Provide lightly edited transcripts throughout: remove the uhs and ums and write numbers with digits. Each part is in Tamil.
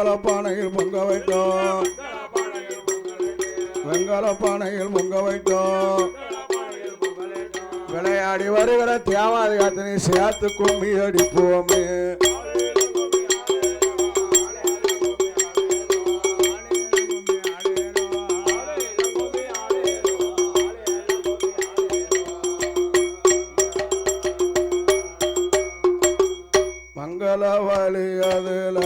மங்கள பானையில் பொங்க வைத்தோம் வெங்கல பானையில் பொங்க வைத்தோம் விளையாடி வருகிற தேவாதி காத்தனை சேர்த்து கும்மி அடிப்போமே மங்கள வழி அதில்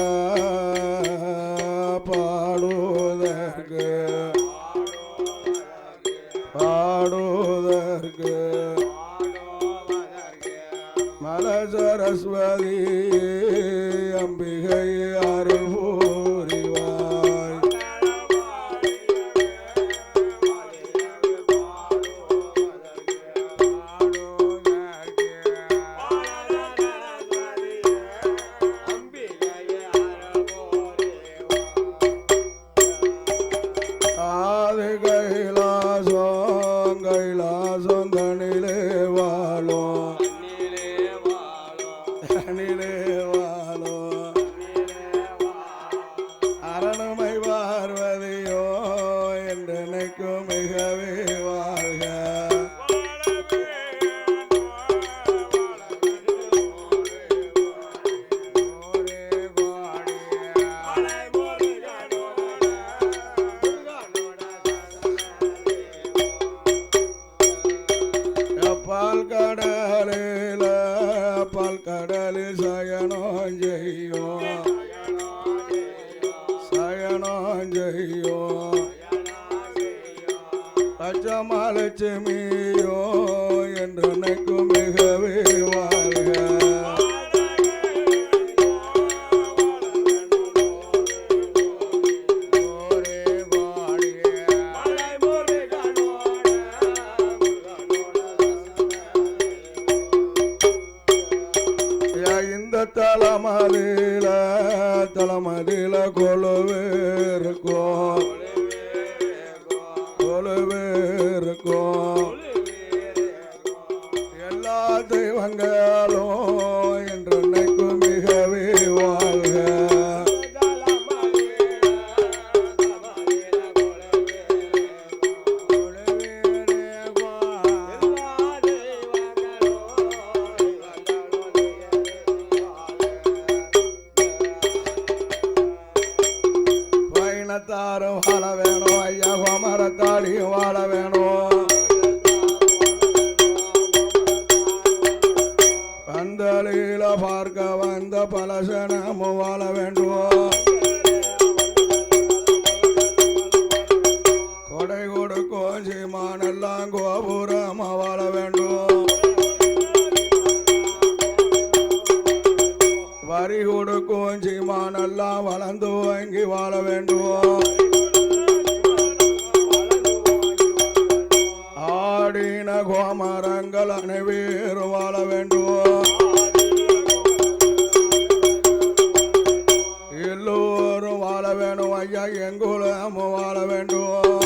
பாடுவதற்கு மல சரஸ்வதி அம்பிகை அருள் பூரிவாய் ஆதி கைலாசம் கைலாசம் தனிலே வாழும் அரணமை பார்வதியோ என்று நினைக்கும் மிகவே வாழ்க பால்கடலில் சயனம் செய்யும் லட்சுமியோ என்று நினைக்கும் மிகவே வாழ்க இந்த தலமதில கொலுவேருக்கும் எல்லா தெய்வங்களும் என்று நினைக்கும் மிகவே வாழ்க தாரும் வாழ வேணும் ஐயா கோமரத்தாடியும் வாழ வேணும் பந்தலில பார்க்க வந்த பலசனமும் வாழ வேண்டும் கொடை கொடுக்கும் சீமானெல்லாம் கோபுரமா வாழ வேண்டும் வரி கொடுக்கும் சீமானெல்லாம் வளர்ந்து வாங்கி வாழ வேண்டும் ஆடின கோமரங்கள் அனைவரும் வாழ வேண்டும் எல்லோரும் வாழ வேணும் ஐயா எங்குலமும் வாழ வேண்டும்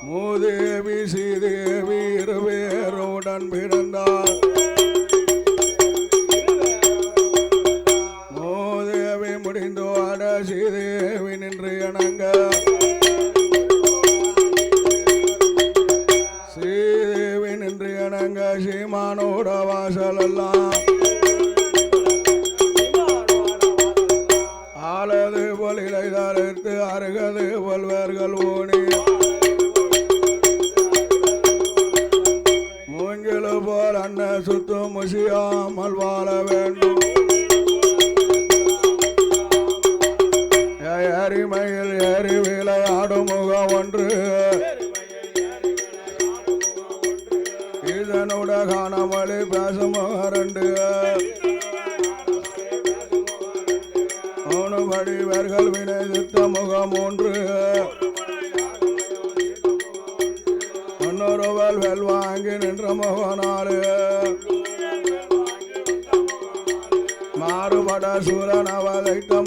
மூதேவி ஸ்ரீதேவி இருவேருடன் பிறந்தார் மூதேவி முடிந்து ஆட ஸ்ரீதேவி நின்று இணங்க ஸ்ரீதேவி நின்று இணங்க சீமானோட வாசல் எல்லாம் ஆளது போல் இலை தரித்து அருகது போல்வர்கள் ஓணி மூங்கிலு போல் அன்ன சுத்தும் முசியாமல் வாழ வேண்டும் எரிமையில் ஏறி விளையாடும் முகம் ஒன்று இதனோட காணமொழி பேசும் ரெண்டு மூணு வடிவர்கள் வினைதித்த முகம் ஒன்று முன்னொருவல் வெல் வாங்கி நின்ற முகனாலு மாறுபட சூரன் அவதைத்த